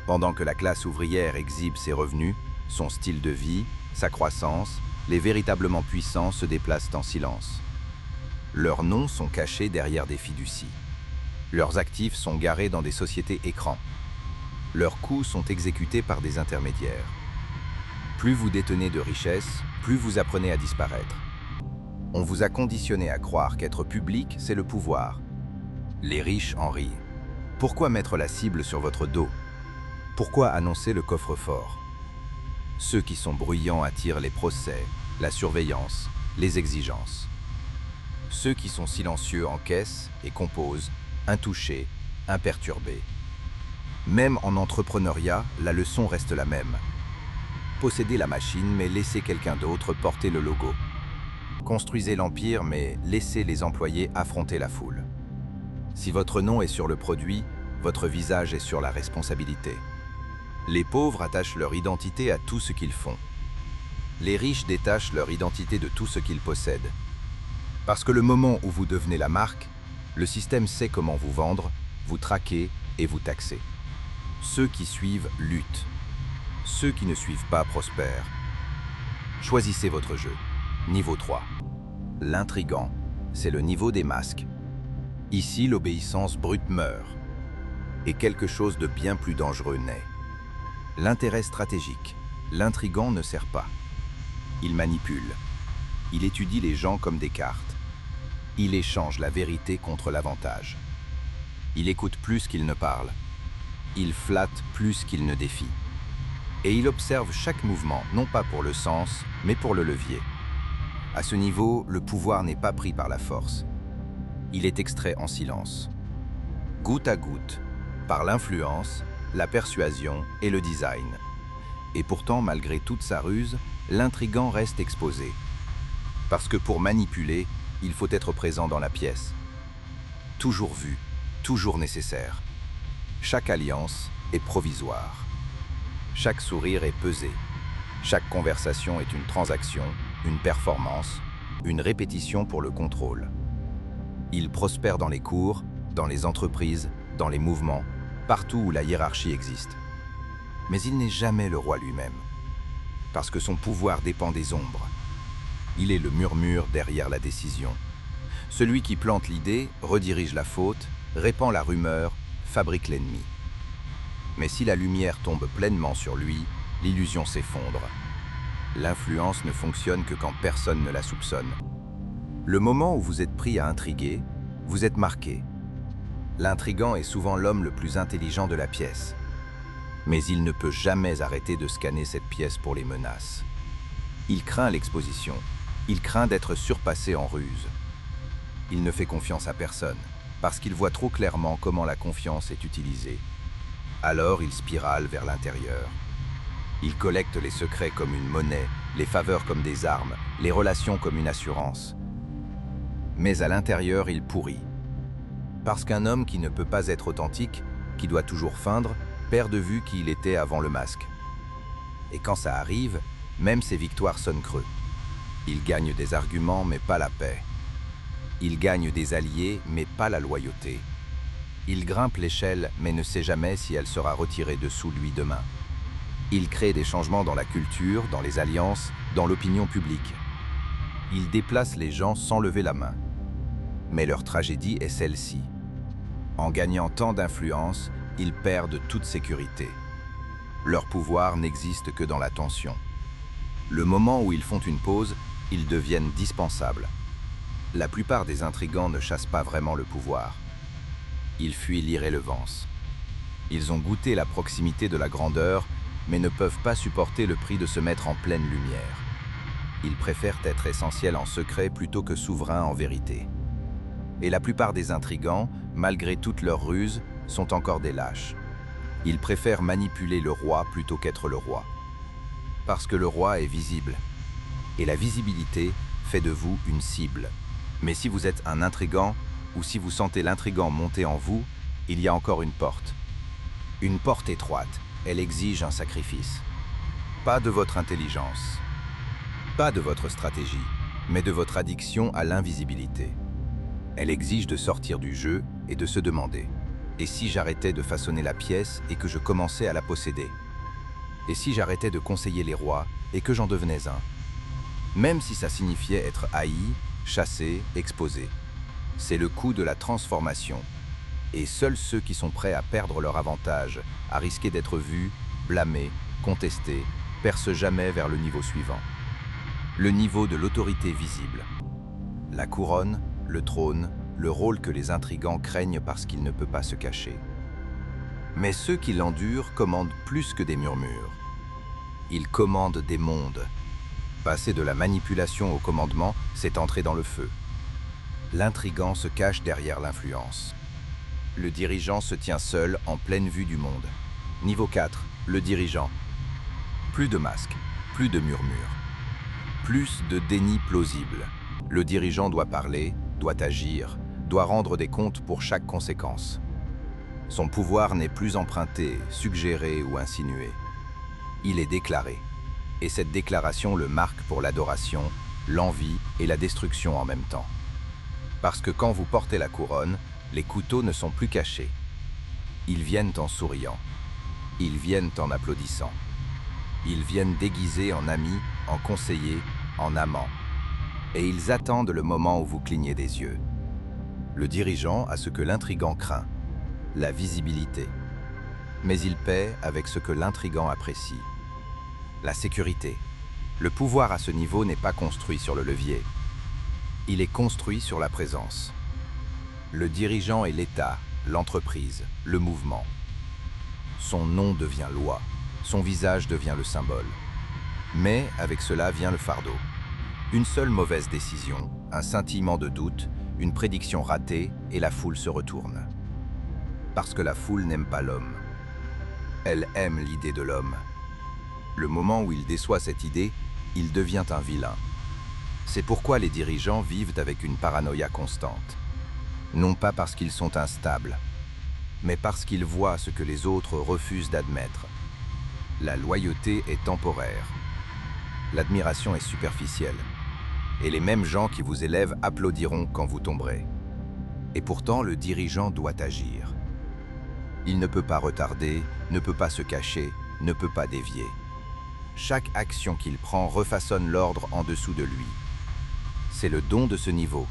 Pendant que la classe ouvrière exhibe ses revenus, son style de vie, sa croissance, les véritablement puissants se déplacent en silence. Leurs noms sont cachés derrière des fiducies. Leurs actifs sont garés dans des sociétés écrans. Leurs coûts sont exécutés par des intermédiaires. Plus vous détenez de richesses, plus vous apprenez à disparaître. On vous a conditionné à croire qu'être public, c'est le pouvoir. Les riches en rient. Pourquoi mettre la cible sur votre dos? Pourquoi annoncer le coffre-fort? Ceux qui sont bruyants attirent les procès, la surveillance, les exigences. Ceux qui sont silencieux encaissent et composent, intouchés, imperturbés. Même en entrepreneuriat, la leçon reste la même. Possédez la machine, mais laissez quelqu'un d'autre porter le logo. Construisez l'empire, mais laissez les employés affronter la foule. Si votre nom est sur le produit, votre visage est sur la responsabilité. Les pauvres attachent leur identité à tout ce qu'ils font. Les riches détachent leur identité de tout ce qu'ils possèdent. Parce que le moment où vous devenez la marque, le système sait comment vous vendre, vous traquer et vous taxer. Ceux qui suivent luttent. Ceux qui ne suivent pas prospèrent. Choisissez votre jeu. Niveau 3. L'intrigant, c'est le niveau des masques. Ici, l'obéissance brute meurt. Et quelque chose de bien plus dangereux naît. L'intérêt stratégique. L'intrigant ne sert pas. Il manipule. Il étudie les gens comme des cartes. Il échange la vérité contre l'avantage. Il écoute plus qu'il ne parle. Il flatte plus qu'il ne défie. Et il observe chaque mouvement, non pas pour le sens, mais pour le levier. À ce niveau, le pouvoir n'est pas pris par la force. Il est extrait en silence. Goutte à goutte, par l'influence, la persuasion et le design. Et pourtant, malgré toute sa ruse, l'intrigant reste exposé. Parce que pour manipuler, il faut être présent dans la pièce. Toujours vu, toujours nécessaire. Chaque alliance est provisoire. Chaque sourire est pesé. Chaque conversation est une transaction, une performance, une répétition pour le contrôle. Il prospère dans les cours, dans les entreprises, dans les mouvements, partout où la hiérarchie existe. Mais il n'est jamais le roi lui-même. Parce que son pouvoir dépend des ombres. Il est le murmure derrière la décision. Celui qui plante l'idée, redirige la faute, répand la rumeur, fabrique l'ennemi. Mais si la lumière tombe pleinement sur lui, l'illusion s'effondre. L'influence ne fonctionne que quand personne ne la soupçonne. Le moment où vous êtes pris à intriguer, vous êtes marqué. L'intrigant est souvent l'homme le plus intelligent de la pièce. Mais il ne peut jamais arrêter de scanner cette pièce pour les menaces. Il craint l'exposition. Il craint d'être surpassé en ruse. Il ne fait confiance à personne. parce qu'il voit trop clairement comment la confiance est utilisée. Alors il spirale vers l'intérieur. Il collecte les secrets comme une monnaie, les faveurs comme des armes, les relations comme une assurance. Mais à l'intérieur, il pourrit. Parce qu'un homme qui ne peut pas être authentique, qui doit toujours feindre, perd de vue qui il était avant le masque. Et quand ça arrive, même ses victoires sonnent creux. Il gagne des arguments, mais pas la paix. Il gagne des alliés, mais pas la loyauté. Il grimpe l'échelle, mais ne sait jamais si elle sera retirée dessous lui demain. Il crée des changements dans la culture, dans les alliances, dans l'opinion publique. Il déplace les gens sans lever la main. Mais leur tragédie est celle-ci. En gagnant tant d'influence, ils perdent toute sécurité. Leur pouvoir n'existe que dans la tension. Le moment où ils font une pause, ils deviennent dispensables. La plupart des intrigants ne chassent pas vraiment le pouvoir. Ils fuient l'irrélevance. Ils ont goûté la proximité de la grandeur, mais ne peuvent pas supporter le prix de se mettre en pleine lumière. Ils préfèrent être essentiels en secret plutôt que souverains en vérité. Et la plupart des intrigants, malgré toutes leurs ruses, sont encore des lâches. Ils préfèrent manipuler le roi plutôt qu'être le roi. Parce que le roi est visible. Et la visibilité fait de vous une cible. Mais si vous êtes un intrigant, ou si vous sentez l'intrigant monter en vous, il y a encore une porte. Une porte étroite, elle exige un sacrifice. Pas de votre intelligence, pas de votre stratégie, mais de votre addiction à l'invisibilité. Elle exige de sortir du jeu et de se demander « Et si j'arrêtais de façonner la pièce et que je commençais à la posséder? Et si j'arrêtais de conseiller les rois et que j'en devenais un ?» Même si ça signifiait être haï, chassé, exposé. C'est le coût de la transformation. Et seuls ceux qui sont prêts à perdre leur avantage, à risquer d'être vus, blâmés, contestés, percent jamais vers le niveau suivant. Le niveau de l'autorité visible. La couronne, le trône, le rôle que les intrigants craignent parce qu'il ne peut pas se cacher. Mais ceux qui l'endurent commandent plus que des murmures. Ils commandent des mondes. Passer de la manipulation au commandement, c'est entrer dans le feu. L'intrigant se cache derrière l'influence. Le dirigeant se tient seul en pleine vue du monde. Niveau 4, le dirigeant. Plus de masques, plus de murmures. Plus de déni plausible. Le dirigeant doit parler, doit agir, doit rendre des comptes pour chaque conséquence. Son pouvoir n'est plus emprunté, suggéré ou insinué. Il est déclaré. Et cette déclaration le marque pour l'adoration, l'envie et la destruction en même temps. Parce que quand vous portez la couronne, les couteaux ne sont plus cachés. Ils viennent en souriant. Ils viennent en applaudissant. Ils viennent déguisés en amis, en conseillers, en amants. Et ils attendent le moment où vous clignez des yeux. Le dirigeant a ce que l'intrigant craint, la visibilité. Mais il paie avec ce que l'intrigant apprécie. La sécurité. Le pouvoir à ce niveau n'est pas construit sur le levier. Il est construit sur la présence. Le dirigeant est l'État, l'entreprise, le mouvement. Son nom devient loi, son visage devient le symbole. Mais avec cela vient le fardeau. Une seule mauvaise décision, un scintillement de doute, une prédiction ratée et la foule se retourne. Parce que la foule n'aime pas l'homme. Elle aime l'idée de l'homme. Le moment où il déçoit cette idée, il devient un vilain. C'est pourquoi les dirigeants vivent avec une paranoïa constante. Non pas parce qu'ils sont instables, mais parce qu'ils voient ce que les autres refusent d'admettre. La loyauté est temporaire. L'admiration est superficielle. Et les mêmes gens qui vous élèvent applaudiront quand vous tomberez. Et pourtant, le dirigeant doit agir. Il ne peut pas retarder, ne peut pas se cacher, ne peut pas dévier. Chaque action qu'il prend refaçonne l'ordre en dessous de lui. C'est le don de ce niveau,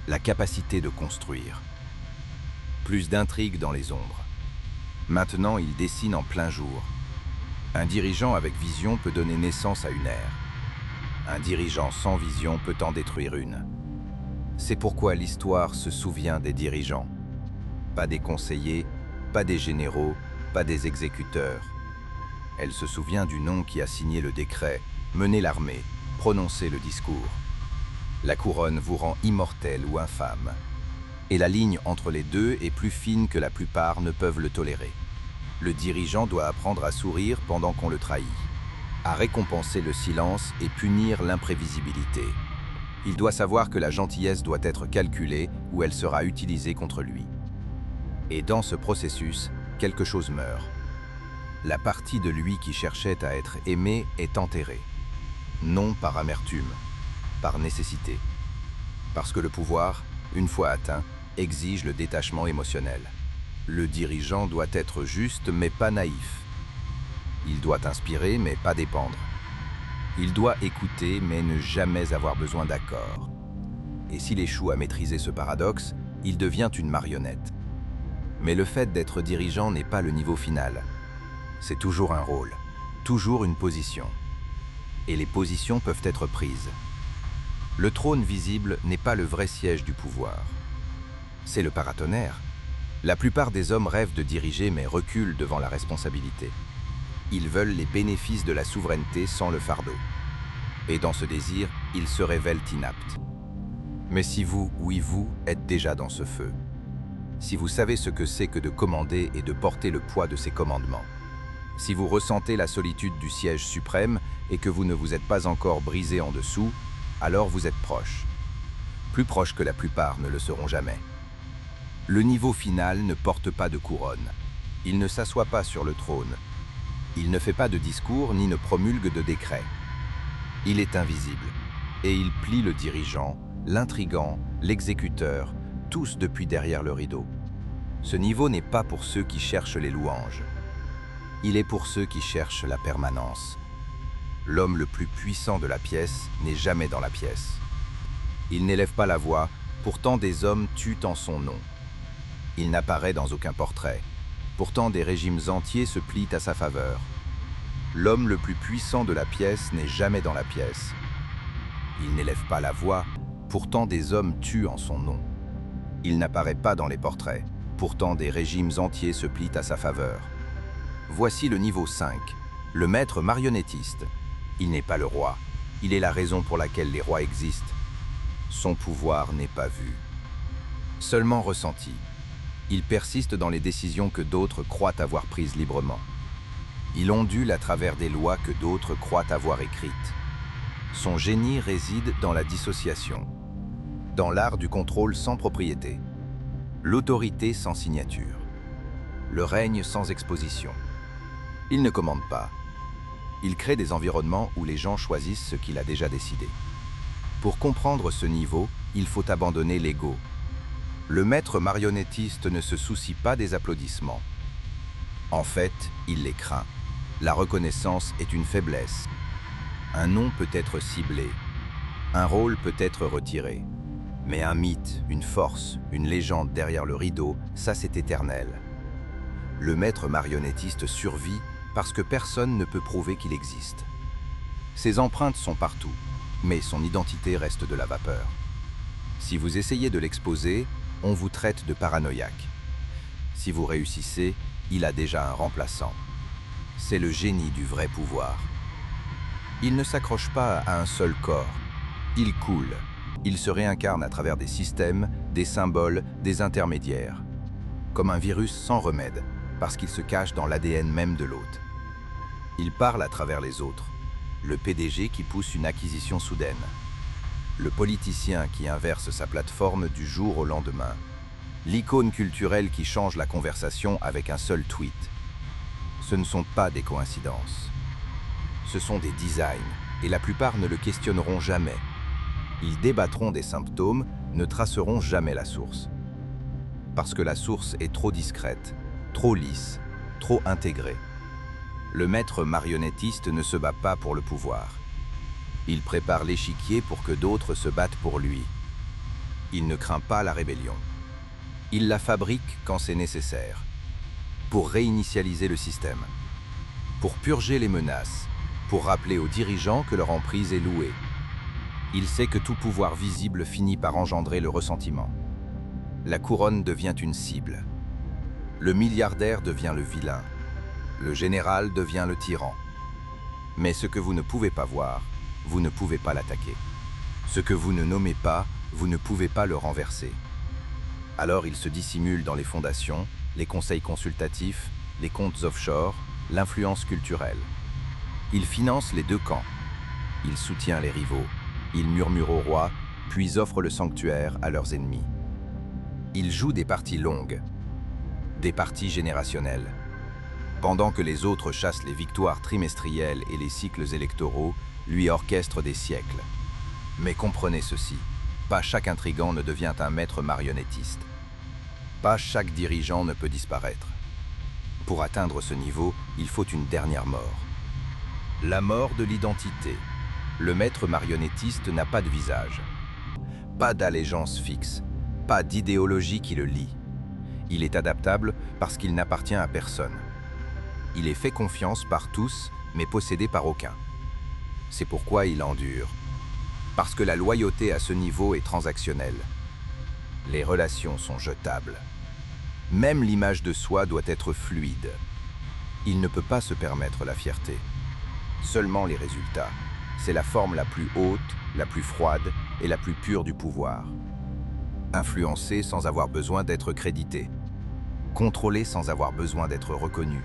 la capacité de construire. Plus d'intrigues dans les ombres. Maintenant, il dessine en plein jour. Un dirigeant avec vision peut donner naissance à une ère. Un dirigeant sans vision peut en détruire une. C'est pourquoi l'histoire se souvient des dirigeants. Pas des conseillers, pas des généraux, pas des exécuteurs. Elle se souvient du nom qui a signé le décret, mené l'armée, prononcé le discours. La couronne vous rend immortel ou infâme. Et la ligne entre les deux est plus fine que la plupart ne peuvent le tolérer. Le dirigeant doit apprendre à sourire pendant qu'on le trahit, à récompenser le silence et punir l'imprévisibilité. Il doit savoir que la gentillesse doit être calculée ou elle sera utilisée contre lui. Et dans ce processus, quelque chose meurt. La partie de lui qui cherchait à être aimée est enterrée. Non par amertume, par nécessité. Parce que le pouvoir, une fois atteint, exige le détachement émotionnel. Le dirigeant doit être juste mais pas naïf. Il doit inspirer mais pas dépendre. Il doit écouter mais ne jamais avoir besoin d'accord. Et s'il échoue à maîtriser ce paradoxe, il devient une marionnette. Mais le fait d'être dirigeant n'est pas le niveau final. C'est toujours un rôle, toujours une position. Et les positions peuvent être prises. Le trône visible n'est pas le vrai siège du pouvoir. C'est le paratonnerre. La plupart des hommes rêvent de diriger mais reculent devant la responsabilité. Ils veulent les bénéfices de la souveraineté sans le fardeau. Et dans ce désir, ils se révèlent inaptes. Mais si vous, oui vous, êtes déjà dans ce feu, si vous savez ce que c'est que de commander et de porter le poids de ces commandements, si vous ressentez la solitude du siège suprême et que vous ne vous êtes pas encore brisé en dessous, alors vous êtes proche. Plus proche que la plupart ne le seront jamais. Le niveau final ne porte pas de couronne. Il ne s'assoit pas sur le trône. Il ne fait pas de discours ni ne promulgue de décret. Il est invisible et il plie le dirigeant, l'intrigant, l'exécuteur, tous depuis derrière le rideau. Ce niveau n'est pas pour ceux qui cherchent les louanges. Il est pour ceux qui cherchent la permanence. L'homme le plus puissant de la pièce n'est jamais dans la pièce. Il n'élève pas la voix, pourtant des hommes tuent en son nom. Il n'apparaît dans aucun portrait, pourtant des régimes entiers se plient à sa faveur. L'homme le plus puissant de la pièce n'est jamais dans la pièce. Il n'élève pas la voix, pourtant des hommes tuent en son nom. Il n'apparaît pas dans les portraits, pourtant des régimes entiers se plient à sa faveur. Voici le niveau 5, le maître marionnettiste. Il n'est pas le roi, il est la raison pour laquelle les rois existent. Son pouvoir n'est pas vu, seulement ressenti. Il persiste dans les décisions que d'autres croient avoir prises librement. Il ondule à travers des lois que d'autres croient avoir écrites. Son génie réside dans la dissociation, dans l'art du contrôle sans propriété, l'autorité sans signature, le règne sans exposition. Il ne commande pas. Il crée des environnements où les gens choisissent ce qu'il a déjà décidé. Pour comprendre ce niveau, il faut abandonner l'ego. Le maître marionnettiste ne se soucie pas des applaudissements. En fait, il les craint. La reconnaissance est une faiblesse. Un nom peut être ciblé. Un rôle peut être retiré. Mais un mythe, une force, une légende derrière le rideau, ça c'est éternel. Le maître marionnettiste survit parce que personne ne peut prouver qu'il existe. Ses empreintes sont partout, mais son identité reste de la vapeur. Si vous essayez de l'exposer, on vous traite de paranoïaque. Si vous réussissez, il a déjà un remplaçant. C'est le génie du vrai pouvoir. Il ne s'accroche pas à un seul corps. Il coule. Il se réincarne à travers des systèmes, des symboles, des intermédiaires. Comme un virus sans remède, parce qu'il se cache dans l'ADN même de l'hôte. Il parle à travers les autres. Le PDG qui pousse une acquisition soudaine. Le politicien qui inverse sa plateforme du jour au lendemain. L'icône culturelle qui change la conversation avec un seul tweet. Ce ne sont pas des coïncidences. Ce sont des designs, et la plupart ne le questionneront jamais. Ils débattront des symptômes, ne traceront jamais la source. Parce que la source est trop discrète, trop lisse, trop intégrée. Le maître marionnettiste ne se bat pas pour le pouvoir. Il prépare l'échiquier pour que d'autres se battent pour lui. Il ne craint pas la rébellion. Il la fabrique quand c'est nécessaire, pour réinitialiser le système, pour purger les menaces, pour rappeler aux dirigeants que leur emprise est louée. Il sait que tout pouvoir visible finit par engendrer le ressentiment. La couronne devient une cible. Le milliardaire devient le vilain. Le général devient le tyran. Mais ce que vous ne pouvez pas voir, vous ne pouvez pas l'attaquer. Ce que vous ne nommez pas, vous ne pouvez pas le renverser. Alors il se dissimule dans les fondations, les conseils consultatifs, les comptes offshore, l'influence culturelle. Il finance les deux camps. Il soutient les rivaux. Il murmure au roi, puis offre le sanctuaire à leurs ennemis. Il joue des parties longues, des parties générationnelles. Pendant que les autres chassent les victoires trimestrielles et les cycles électoraux, lui orchestre des siècles. Mais comprenez ceci, pas chaque intrigant ne devient un maître marionnettiste. Pas chaque dirigeant ne peut disparaître. Pour atteindre ce niveau, il faut une dernière mort. La mort de l'identité. Le maître marionnettiste n'a pas de visage. Pas d'allégeance fixe, pas d'idéologie qui le lie. Il est adaptable parce qu'il n'appartient à personne. Il est fait confiance par tous, mais possédé par aucun. C'est pourquoi il endure. Parce que la loyauté à ce niveau est transactionnelle. Les relations sont jetables. Même l'image de soi doit être fluide. Il ne peut pas se permettre la fierté. Seulement les résultats. C'est la forme la plus haute, la plus froide et la plus pure du pouvoir. Influencer sans avoir besoin d'être crédité. Contrôler sans avoir besoin d'être reconnu.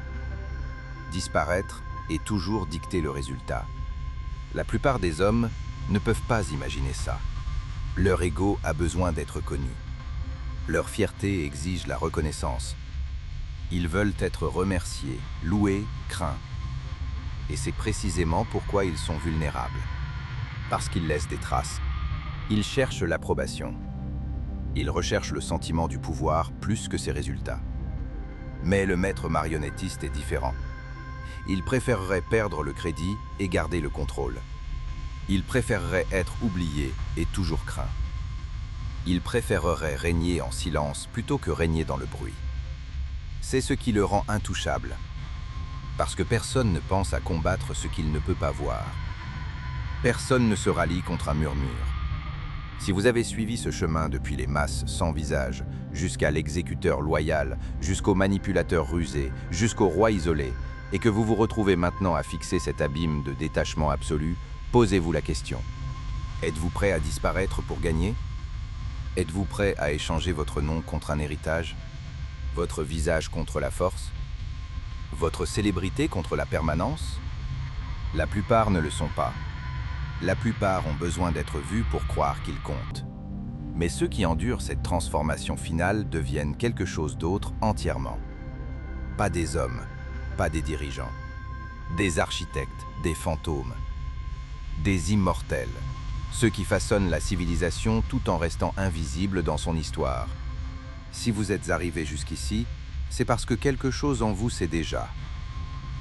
Disparaître et toujours dicter le résultat. La plupart des hommes ne peuvent pas imaginer ça. Leur ego a besoin d'être connu. Leur fierté exige la reconnaissance. Ils veulent être remerciés, loués, craints. Et c'est précisément pourquoi ils sont vulnérables. Parce qu'ils laissent des traces. Ils cherchent l'approbation. Ils recherchent le sentiment du pouvoir plus que ses résultats. Mais le maître marionnettiste est différent. Il préférerait perdre le crédit et garder le contrôle. Il préférerait être oublié et toujours craint. Il préférerait régner en silence plutôt que régner dans le bruit. C'est ce qui le rend intouchable. Parce que personne ne pense à combattre ce qu'il ne peut pas voir. Personne ne se rallie contre un murmure. Si vous avez suivi ce chemin depuis les masses sans visage, jusqu'à l'exécuteur loyal, jusqu'au manipulateur rusé, jusqu'au roi isolé, et que vous vous retrouvez maintenant à fixer cet abîme de détachement absolu, posez-vous la question. Êtes-vous prêt à disparaître pour gagner? Êtes-vous prêt à échanger votre nom contre un héritage? Votre visage contre la force? Votre célébrité contre la permanence? La plupart ne le sont pas. La plupart ont besoin d'être vus pour croire qu'ils comptent. Mais ceux qui endurent cette transformation finale deviennent quelque chose d'autre entièrement. Pas des hommes, pas des dirigeants. Des architectes, des fantômes. Des immortels. Ceux qui façonnent la civilisation tout en restant invisibles dans son histoire. Si vous êtes arrivé jusqu'ici, c'est parce que quelque chose en vous sait déjà.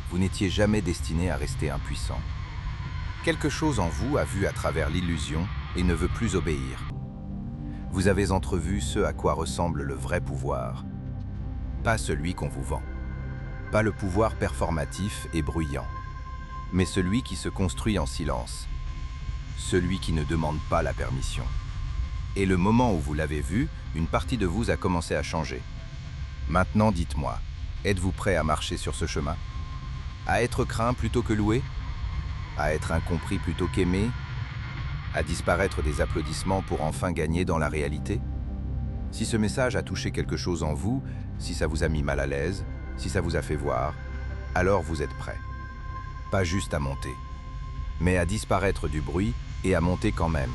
Vous n'étiez jamais destiné à rester impuissant. Quelque chose en vous a vu à travers l'illusion et ne veut plus obéir. Vous avez entrevu ce à quoi ressemble le vrai pouvoir. Pas celui qu'on vous vend. Pas le pouvoir performatif et bruyant. Mais celui qui se construit en silence. Celui qui ne demande pas la permission. Et le moment où vous l'avez vu, une partie de vous a commencé à changer. Maintenant, dites-moi, êtes-vous prêt à marcher sur ce chemin? À être craint plutôt que loué? À être incompris plutôt qu'aimé? À disparaître des applaudissements pour enfin gagner dans la réalité? Si ce message a touché quelque chose en vous, si ça vous a mis mal à l'aise, si ça vous a fait voir, alors vous êtes prêt. Pas juste à monter, mais à disparaître du bruit et à monter quand même.